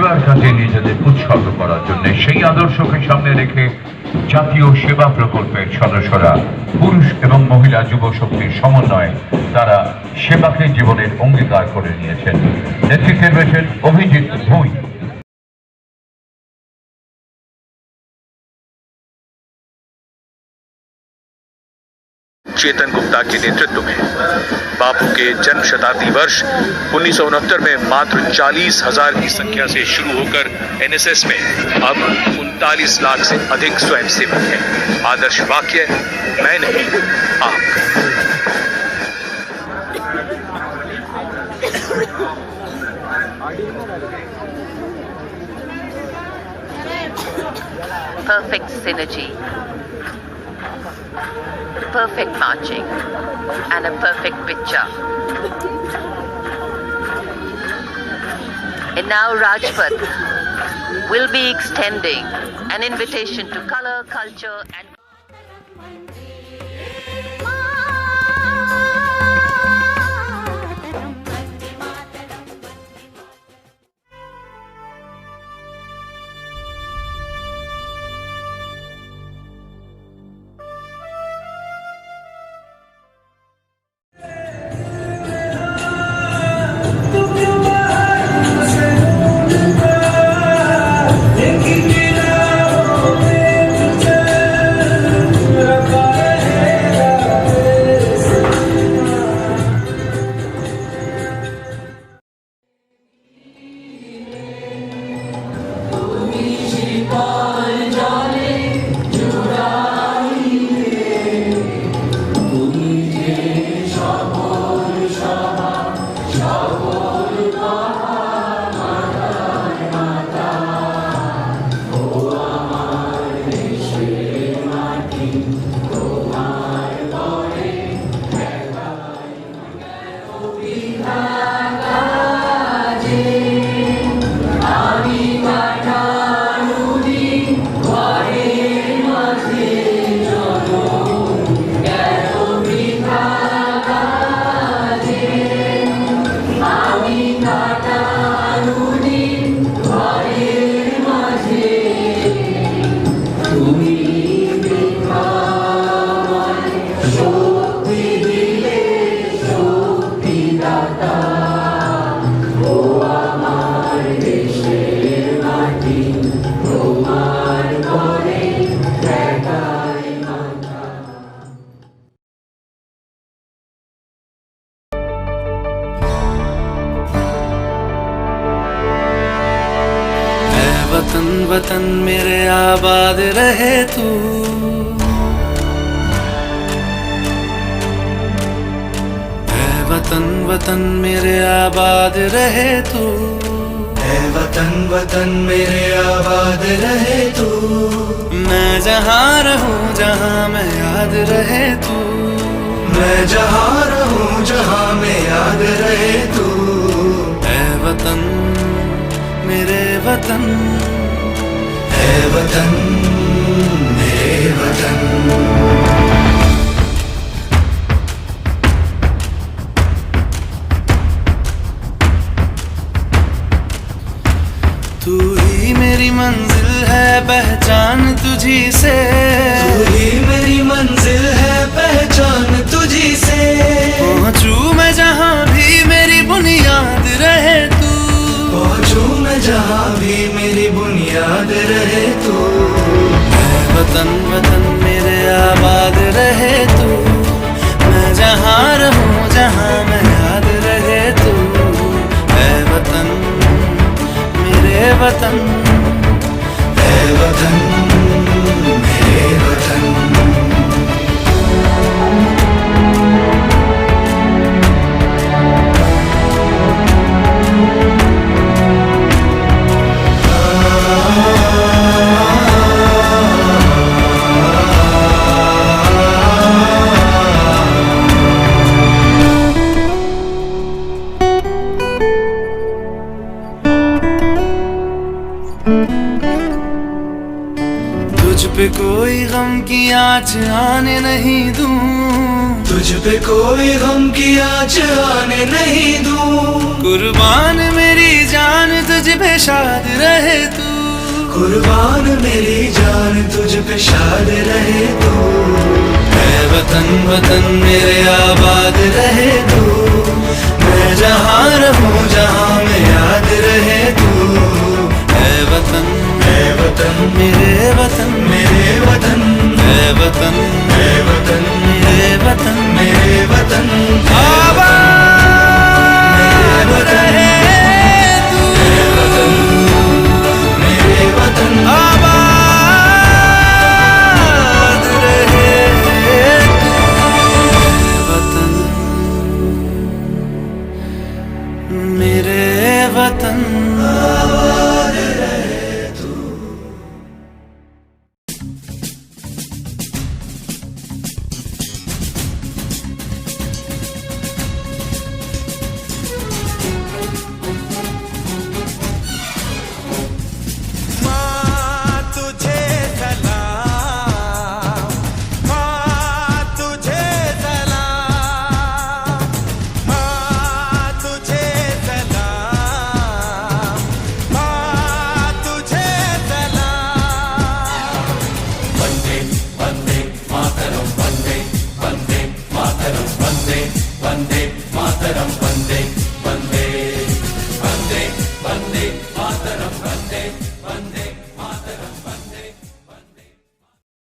সেবার কাজে নিজেদের উৎসর্গ করার জন্য সেই আদর্শকে সামনে রেখে জাতীয় সেবা প্রকল্পের সদস্যরা পুরুষ এবং মহিলা যুব শক্তির সমন্বয়ে তারা সেবাকে জীবনের অঙ্গীকার করে নিয়েছেন। নেতৃত্বে রয়েছেন অভিজিৎ ভুঁই। चेतन गुप्ता के नेतृत्व में बापू के जन्म शताब्दी वर्ष 1969 में मात्र 40,000 की संख्या से शुरू होकर एनएसएस में अब 39 लाख से अधिक स्वयंसेवक हैं। आदर्श वाक्य, मैं नहीं आप। Perfect synergy, perfect marching, and a perfect picture. And now Rajpath will be extending an invitation to color, culture, and वतन वतन मेरे आबाद रहे तू, ऐ वतन वतन मेरे आबाद रहे तू, ऐ वतन वतन मेरे आबाद रहे तू। मैं जहाँ रहूँ जहाँ मैं याद रहे तू, मैं जहाँ रहूँ जहाँ मैं याद रहे तू। ऐ वतन मेरे वतन, ऐ वतन मेरे वतन। तू ही मेरी मंजिल है पहचान तुझी से, तू ही मेरी मंजिल है पहचान तुझी से। पहुँचूं मैं जहाँ भी मेरी बुनियाद रहे तू, पहुँचूं मैं जहाँ भी मेरी बुनियाद रहे तू। ऐ वतन वतन मेरे आबाद रहे तू, मैं जहाँ रहूँ जहाँ मैं याद रहे तू। ऐ वतन मेरे वतन, ऐ वतन मेरे वतन। तुझ पे कोई गम की आँच आने नहीं दूं, तुझ पे कोई गम की आँच आने नहीं दूं। कुर्बान मेरी जान तुझ पे शाद रहे तू। कुर्बान मेरी जान तुझ पे शाद रहे तू। है वतन वतन मेरे आबाद रहे तू। मैं जहाँ रहूँ जहाँ में याद रहे तू। है वतन मेरे वतन मेरे वतन है वतन मेरे वतन मेरे वतन आबाद रहे तू। मेरे वतन आबाद रहे तू। वतन मेरे वतन वंदे मातरम वंदे